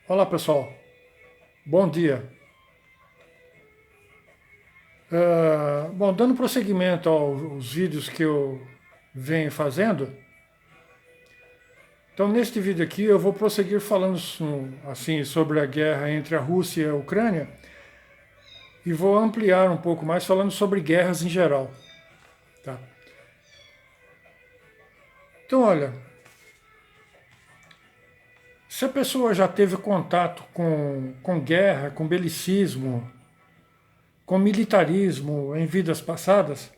Olá pessoal, bom dia. Bom, dando prosseguimento aos vídeos que eu venho fazendo, então neste vídeo aqui eu vou prosseguir falando assim sobre a guerra entre a Rússia e a Ucrânia e vou ampliar um pouco mais falando sobre guerras em geral. Tá? Então olha, se a pessoa já teve contato com guerra, com belicismo, com militarismo em vidas passadas,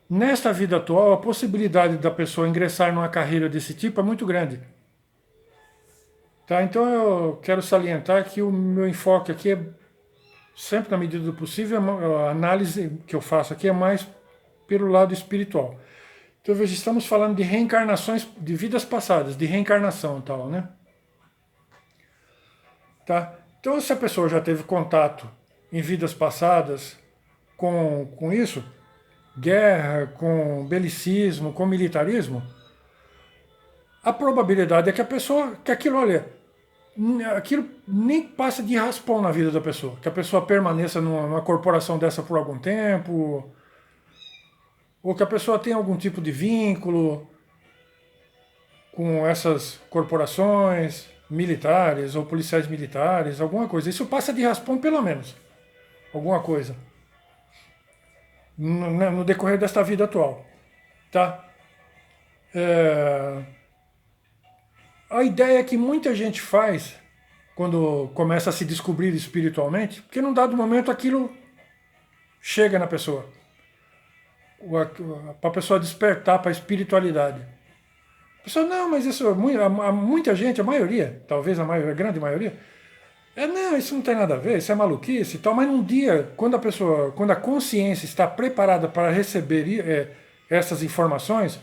nesta vida atual, a possibilidade da pessoa ingressar numa carreira desse tipo é muito grande. Tá? Então eu quero salientar que o meu enfoque aqui é, sempre na medida do possível, a análise que eu faço aqui é mais pelo lado espiritual. Então veja, estamos falando de reencarnações, de vidas passadas, de reencarnação e tal, né? Tá? Então se a pessoa já teve contato em vidas passadas com isso, guerra, com belicismo, com militarismo, a probabilidade é que a pessoa, que aquilo, olha, aquilo nem passa de raspão na vida da pessoa. Que a pessoa permaneça numa corporação dessa por algum tempo, ou que a pessoa tenha algum tipo de vínculo com essas corporações militares ou policiais militares, alguma coisa. Isso passa de raspão pelo menos, alguma coisa, no decorrer desta vida atual. Tá? É, a ideia que muita gente faz quando começa a se descobrir espiritualmente, porque num dado momento aquilo chega na pessoa, para a pessoa despertar para a espiritualidade. A pessoa, não, mas isso, muita gente, a maioria, talvez a grande maioria, não, isso não tem nada a ver, isso é maluquice e tal, mas num dia, quando a consciência está preparada para receber essas informações,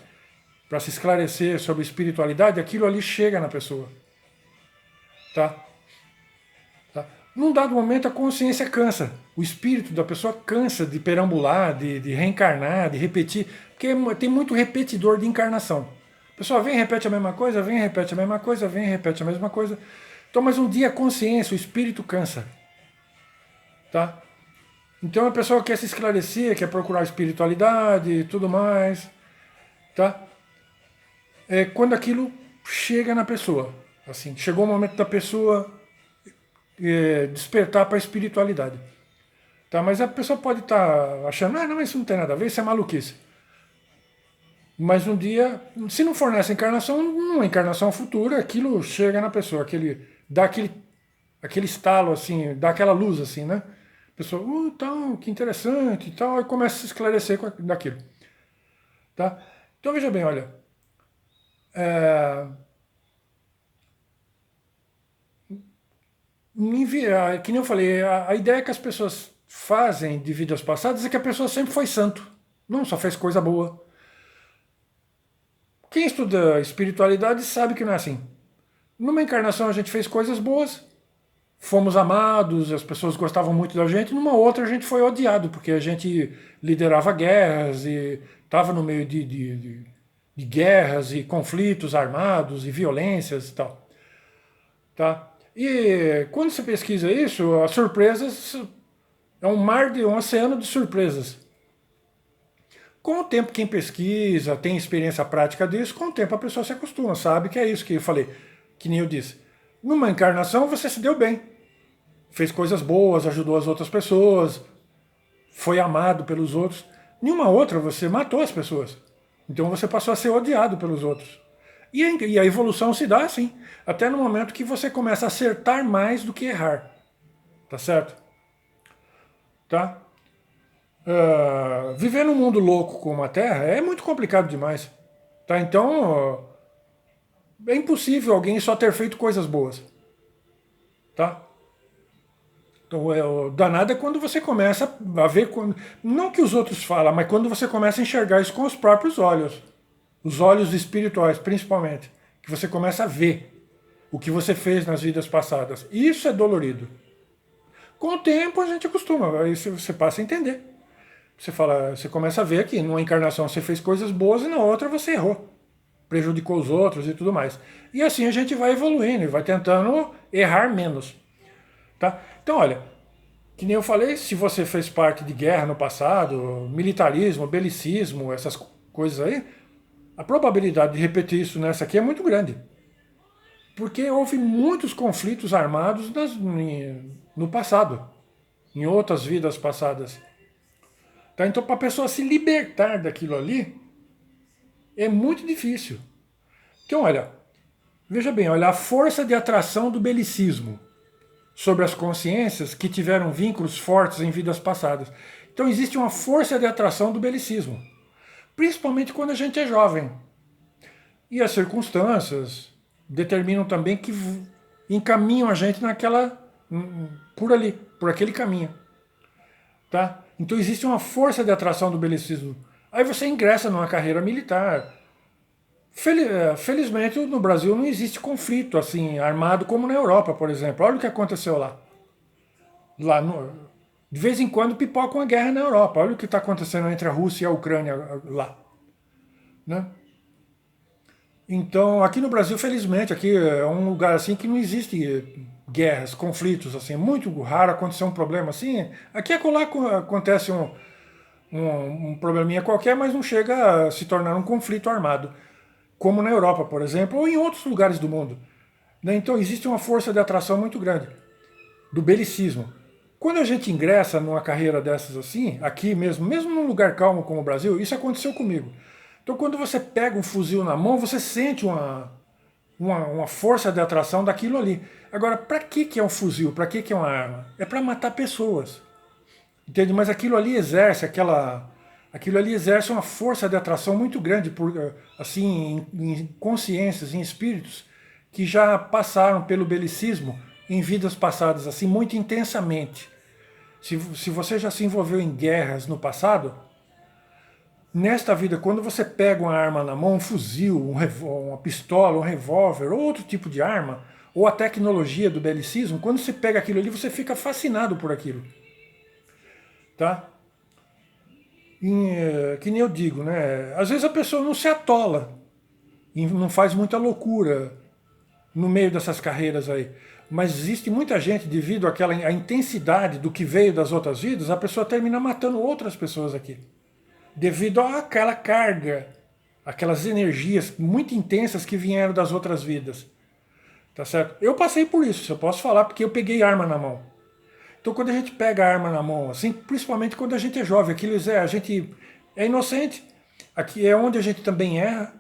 para se esclarecer sobre espiritualidade, aquilo ali chega na pessoa. Tá? Tá? Num dado momento a consciência cansa, o espírito da pessoa cansa de perambular, de reencarnar, de repetir, porque tem muito repetidor de encarnação. A pessoa vem e repete a mesma coisa, vem e repete a mesma coisa, vem e repete a mesma coisa. Então, mas um dia a consciência, o espírito cansa. Tá? Então a pessoa quer se esclarecer, quer procurar espiritualidade e tudo mais. Tá? É quando aquilo chega na pessoa. Assim, chegou o momento da pessoa despertar para a espiritualidade. Tá? Mas a pessoa pode estar achando, não, isso não tem nada a ver, isso é maluquice. Mas um dia, se não for nessa encarnação, numa encarnação futura, aquilo chega na pessoa, dá aquele estalo, assim, dá aquela luz, assim, né? A pessoa, tal, que interessante e tal, e começa a se esclarecer daquilo. Tá? Então veja bem, olha, é, que nem eu falei, a ideia que as pessoas fazem de vidas passadas é que a pessoa sempre foi santo, não só fez coisa boa. Quem estuda espiritualidade sabe que não é assim. Numa encarnação a gente fez coisas boas, fomos amados, as pessoas gostavam muito da gente, numa outra a gente foi odiado, porque a gente liderava guerras e estava no meio de guerras e conflitos armados e violências e tal. Tá? E quando você pesquisa isso, as surpresas é um oceano de surpresas. Com o tempo, quem pesquisa, tem experiência prática disso, com o tempo a pessoa se acostuma, sabe que é isso que eu falei, que nem eu disse. Numa encarnação você se deu bem, fez coisas boas, ajudou as outras pessoas, foi amado pelos outros. Nenhuma outra você matou as pessoas. Então você passou a ser odiado pelos outros. E a evolução se dá assim, até no momento que você começa a acertar mais do que errar. Tá certo? Tá? Viver num mundo louco como a Terra é muito complicado demais. Tá? Então, é impossível alguém só ter feito coisas boas. Tá? Então, o danado é quando você começa a ver, não que os outros falam, mas quando você começa a enxergar isso com os próprios olhos. Os olhos espirituais, principalmente. Que você começa a ver o que você fez nas vidas passadas. Isso é dolorido. Com o tempo a gente acostuma, aí você passa a entender. Você fala, você começa a ver que numa encarnação você fez coisas boas e na outra você errou. prejudicou os outros e tudo mais. E assim a gente vai evoluindo e vai tentando errar menos. Tá? Então, olha, que nem eu falei, se você fez parte de guerra no passado, militarismo, belicismo, essas coisas aí, a probabilidade de repetir isso nessa aqui é muito grande. Porque houve muitos conflitos armados no passado, em outras vidas passadas. Tá? Então, para a pessoa se libertar daquilo ali, é muito difícil. Então, olha, veja bem, olha a força de atração do belicismo sobre as consciências que tiveram vínculos fortes em vidas passadas. Então existe uma força de atração do belicismo, principalmente quando a gente é jovem. E as circunstâncias determinam também que encaminham a gente naquela, por ali, por aquele caminho. Tá? Então existe uma força de atração do belicismo. Aí você ingressa numa carreira militar. Felizmente no Brasil não existe conflito assim armado como na Europa, por exemplo. Olha o que aconteceu lá. De vez em quando pipoca uma guerra na Europa. Olha o que está acontecendo entre a Rússia e a Ucrânia lá. Né? Então, aqui no Brasil, felizmente, aqui é um lugar assim que não existe guerras, conflitos, assim. É muito raro acontecer um problema assim. Aqui e acolá acontece um probleminha qualquer, mas não chega a se tornar um conflito armado. Como na Europa, por exemplo, ou em outros lugares do mundo. Né? Então existe uma força de atração muito grande do belicismo. Quando a gente ingressa numa carreira dessas assim, aqui mesmo num lugar calmo como o Brasil, isso aconteceu comigo. Então quando você pega um fuzil na mão, você sente uma força de atração daquilo ali. Agora, para que é um fuzil? Para que é uma arma? É para matar pessoas. Entende? Mas aquilo ali exerce uma força de atração muito grande por, assim, em consciências, em espíritos que já passaram pelo belicismo em vidas passadas, assim, muito intensamente. Se você já se envolveu em guerras no passado, nesta vida, quando você pega uma arma na mão, um fuzil, uma pistola, um revólver, ou outro tipo de arma, ou a tecnologia do belicismo, quando você pega aquilo ali, você fica fascinado por aquilo. Tá? Que nem eu digo, né? Às vezes a pessoa não se atola, não faz muita loucura no meio dessas carreiras aí. Mas existe muita gente, devido à intensidade do que veio das outras vidas, a pessoa termina matando outras pessoas aqui. Devido àquela carga, aquelas energias muito intensas que vieram das outras vidas. Tá certo? Eu passei por isso, eu posso falar, porque eu peguei arma na mão. Então quando a gente pega a arma na mão, assim, principalmente quando a gente é jovem, a gente é inocente. Aqui é onde a gente também erra.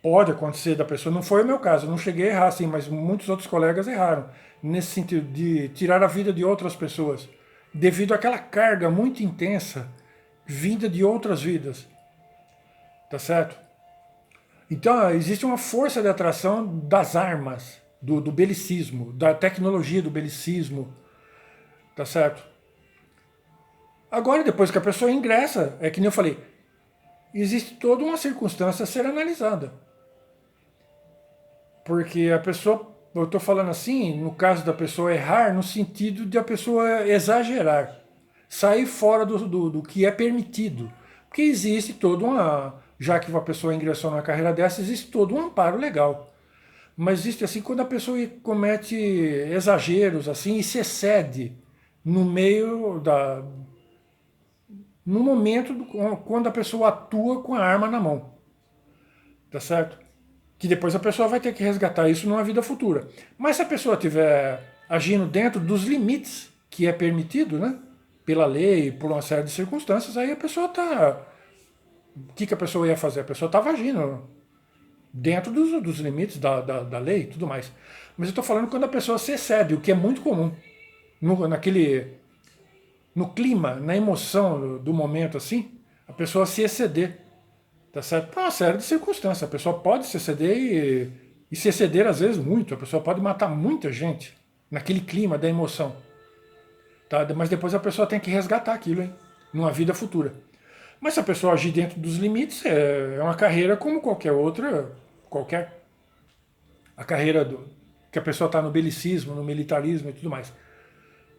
Pode acontecer da pessoa, não foi o meu caso, eu não cheguei a errar assim, mas muitos outros colegas erraram, nesse sentido de tirar a vida de outras pessoas, devido àquela carga muito intensa, vinda de outras vidas. Tá certo? Então existe uma força de atração das armas, do belicismo, da tecnologia do belicismo. Tá certo? Agora, depois que a pessoa ingressa, é que nem eu falei, existe toda uma circunstância a ser analisada. Porque a pessoa, eu estou falando assim, no caso da pessoa errar, no sentido de a pessoa exagerar, sair fora do que é permitido. Porque existe toda uma, já que uma pessoa ingressou numa carreira dessa, existe todo um amparo legal. Mas existe assim, quando a pessoa comete exageros assim e se excede no meio no momento quando a pessoa atua com a arma na mão. Tá certo? Que depois a pessoa vai ter que resgatar isso numa vida futura. Mas se a pessoa estiver agindo dentro dos limites que é permitido, né? Pela lei, por uma série de circunstâncias, aí a pessoa está. O que a pessoa ia fazer? A pessoa estava agindo dentro dos limites da lei e tudo mais. Mas eu estou falando quando a pessoa se excede, o que é muito comum. No clima, na emoção do momento assim, a pessoa se exceder. Tá certo? Por uma série de circunstâncias. A pessoa pode se exceder e se exceder às vezes muito. A pessoa pode matar muita gente naquele clima da emoção. Tá? Mas depois a pessoa tem que resgatar aquilo, hein? Numa vida futura. Mas se a pessoa agir dentro dos limites, é uma carreira como qualquer outra, qualquer. A carreira que a pessoa está no belicismo, no militarismo e tudo mais.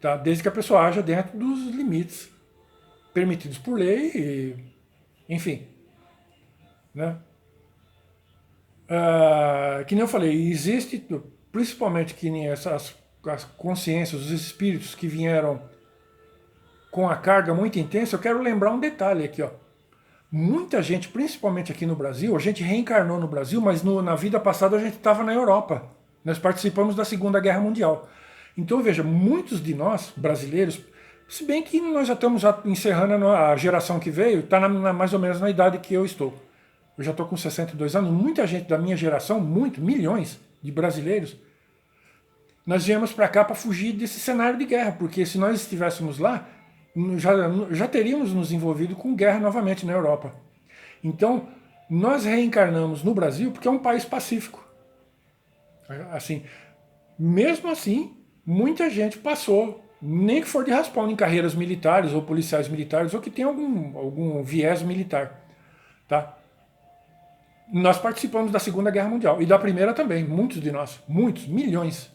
Tá? Desde que a pessoa haja dentro dos limites permitidos por lei, enfim. Né? Que nem eu falei, existe, principalmente que nem essas as consciências, os espíritos que vieram com a carga muito intensa. Eu quero lembrar um detalhe aqui, ó. Muita gente, principalmente aqui no Brasil, a gente reencarnou no Brasil, mas na vida passada a gente estava na Europa. Nós participamos da Segunda Guerra Mundial. Então veja, muitos de nós, brasileiros, se bem que nós já estamos encerrando a geração que veio, está mais ou menos na idade que eu estou. Eu já estou com 62 anos, muita gente da minha geração, milhões de brasileiros, nós viemos para cá para fugir desse cenário de guerra, porque se nós estivéssemos lá, já teríamos nos envolvido com guerra novamente na Europa. Então, nós reencarnamos no Brasil porque é um país pacífico. Assim, mesmo assim, muita gente passou, nem que for de raspão, em carreiras militares ou policiais militares, ou que tem algum viés militar. Tá? Nós participamos da Segunda Guerra Mundial e da Primeira também, muitos de nós, muitos, milhões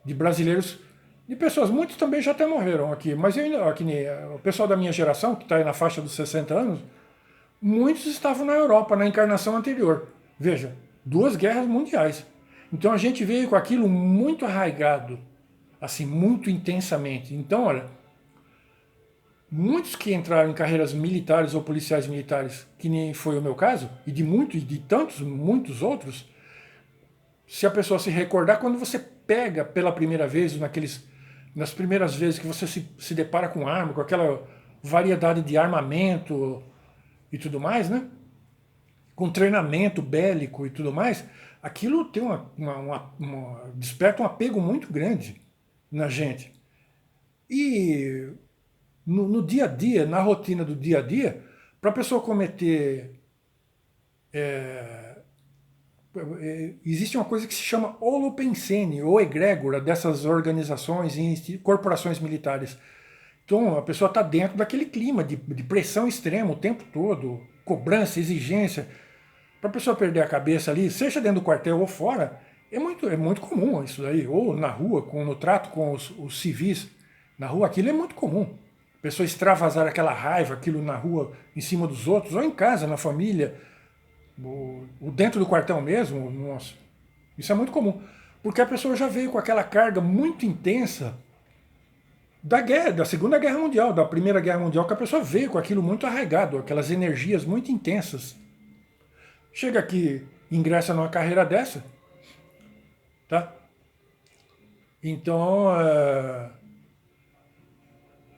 de brasileiros, de pessoas, muitos também já até morreram aqui, mas aqui, o pessoal da minha geração, que está aí na faixa dos 60 anos, muitos estavam na Europa, na encarnação anterior. Veja, 2 guerras mundiais. Então a gente veio com aquilo muito arraigado, assim, muito intensamente. Então, olha, muitos que entraram em carreiras militares ou policiais militares, que nem foi o meu caso, e de tantos, muitos outros, se a pessoa se recordar, quando você pega pela primeira vez, nas primeiras vezes que você se depara com arma, com aquela variedade de armamento e tudo mais, né? Com treinamento bélico e tudo mais, aquilo tem desperta um apego muito grande na gente. E no dia a dia, na rotina do dia a dia, para a pessoa cometer. Existe uma coisa que se chama holopensene, ou egrégora, dessas organizações e corporações militares. Então a pessoa está dentro daquele clima de pressão extrema o tempo todo, cobrança, exigência. Para a pessoa perder a cabeça ali, seja dentro do quartel ou fora, é muito comum isso daí. Ou na rua, no trato com os civis, na rua, aquilo é muito comum. A pessoa extravasar aquela raiva, aquilo na rua, em cima dos outros, ou em casa, na família, o dentro do quartel mesmo, nossa, isso é muito comum. Porque a pessoa já veio com aquela carga muito intensa da guerra, da Segunda Guerra Mundial, da Primeira Guerra Mundial, que a pessoa veio com aquilo muito arraigado, aquelas energias muito intensas. Chega aqui, ingressa numa carreira dessa, tá? Então,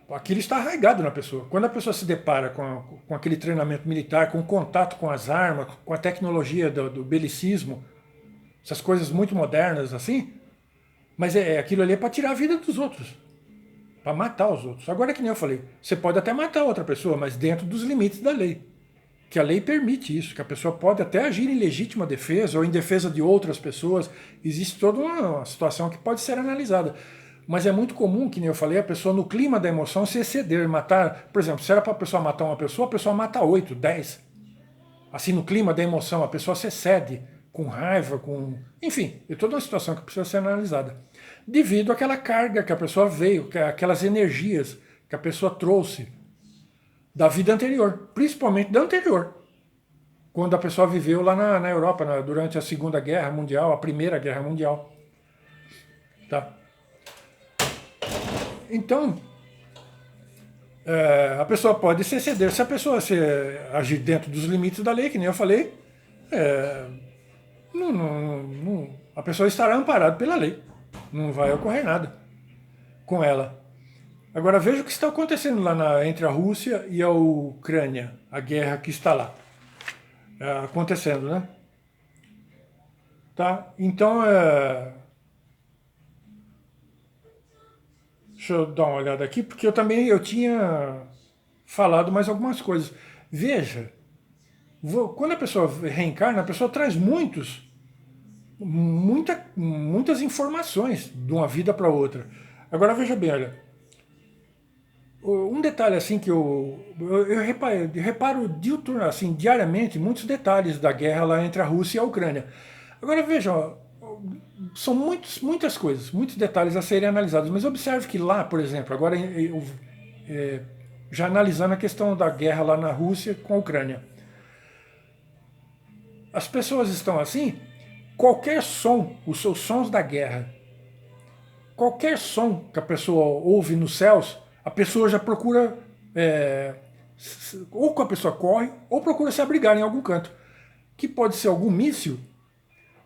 aquilo está arraigado na pessoa. Quando a pessoa se depara com aquele treinamento militar, com o contato com as armas, com a tecnologia do belicismo, essas coisas muito modernas assim, mas aquilo ali é para tirar a vida dos outros, para matar os outros. Agora, que nem eu falei, você pode até matar outra pessoa, mas dentro dos limites da lei. Que a lei permite isso, que a pessoa pode até agir em legítima defesa ou em defesa de outras pessoas. Existe toda uma situação que pode ser analisada. Mas é muito comum, que nem eu falei, a pessoa no clima da emoção se exceder, matar. Por exemplo, se era para a pessoa matar uma pessoa, a pessoa mata 8, 10. Assim, no clima da emoção, a pessoa se excede com raiva, enfim, é toda uma situação que precisa ser analisada. Devido àquela carga que a pessoa veio, aquelas energias que a pessoa trouxe da vida anterior, principalmente da anterior, quando a pessoa viveu lá na Europa, durante a Segunda Guerra Mundial, a Primeira Guerra Mundial. Tá? Então, a pessoa pode se exceder. Se a pessoa agir dentro dos limites da lei, que nem eu falei, a pessoa estará amparada pela lei. Não vai ocorrer nada com ela. Agora veja o que está acontecendo lá entre a Rússia e a Ucrânia, a guerra que está lá acontecendo, né? Tá? Então, deixa eu dar uma olhada aqui, porque eu tinha falado mais algumas coisas. Veja, quando a pessoa reencarna, a pessoa traz muitas informações de uma vida para outra. Agora veja bem, olha, um detalhe assim que eu reparo assim, diariamente muitos detalhes da guerra lá entre a Rússia e a Ucrânia. Agora veja, são muitas coisas, muitos detalhes a serem analisados, mas observe que lá, por exemplo, agora já analisando a questão da guerra lá na Rússia com a Ucrânia, as pessoas estão assim qualquer som, os seus sons da guerra, qualquer som que a pessoa ouve nos céus, a pessoa já procura, ou que a pessoa corre, ou procura se abrigar em algum canto. Que pode ser algum míssil,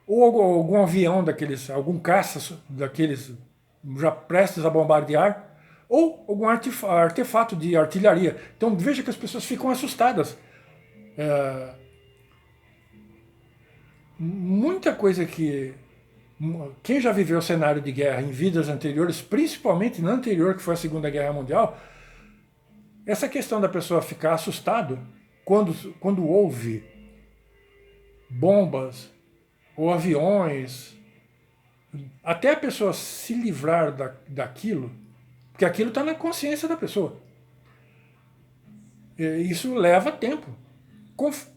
ou algum avião daqueles, algum caça daqueles já prestes a bombardear, ou algum artefato de artilharia. Então veja que as pessoas ficam assustadas. Muita coisa que... Quem já viveu o cenário de guerra em vidas anteriores, principalmente na anterior, que foi a Segunda Guerra Mundial, essa questão da pessoa ficar assustado quando ouve bombas ou aviões, até a pessoa se livrar daquilo, porque aquilo está na consciência da pessoa. Isso leva tempo.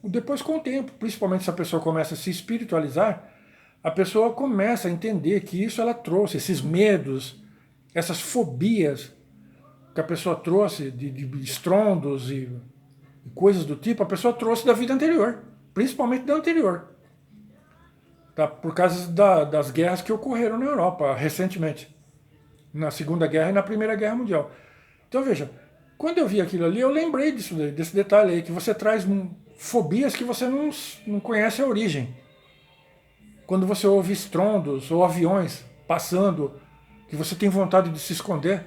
Depois, com o tempo, principalmente se a pessoa começa a se espiritualizar, a pessoa começa a entender que isso ela trouxe, esses medos, essas fobias que a pessoa trouxe de estrondos e coisas do tipo, a pessoa trouxe da vida anterior, principalmente da anterior. Tá? Por causa das guerras que ocorreram na Europa recentemente, na Segunda Guerra e na Primeira Guerra Mundial. Então veja, quando eu vi aquilo ali, eu lembrei desse detalhe aí, que você traz fobias que você não conhece a origem. Quando você ouve estrondos ou aviões passando, que você tem vontade de se esconder,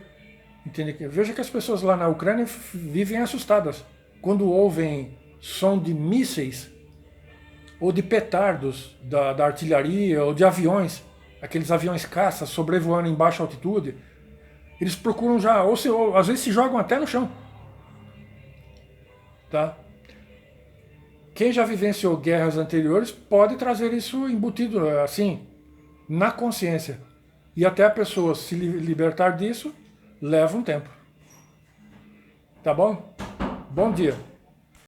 entende? Veja que as pessoas lá na Ucrânia vivem assustadas. Quando ouvem som de mísseis ou de petardos da artilharia ou de aviões, aqueles aviões caça sobrevoando em baixa altitude, eles procuram já, ou às vezes se jogam até no chão. Tá? Quem já vivenciou guerras anteriores pode trazer isso embutido, assim, na consciência. E até a pessoa se libertar disso, leva um tempo. Tá bom? Bom dia.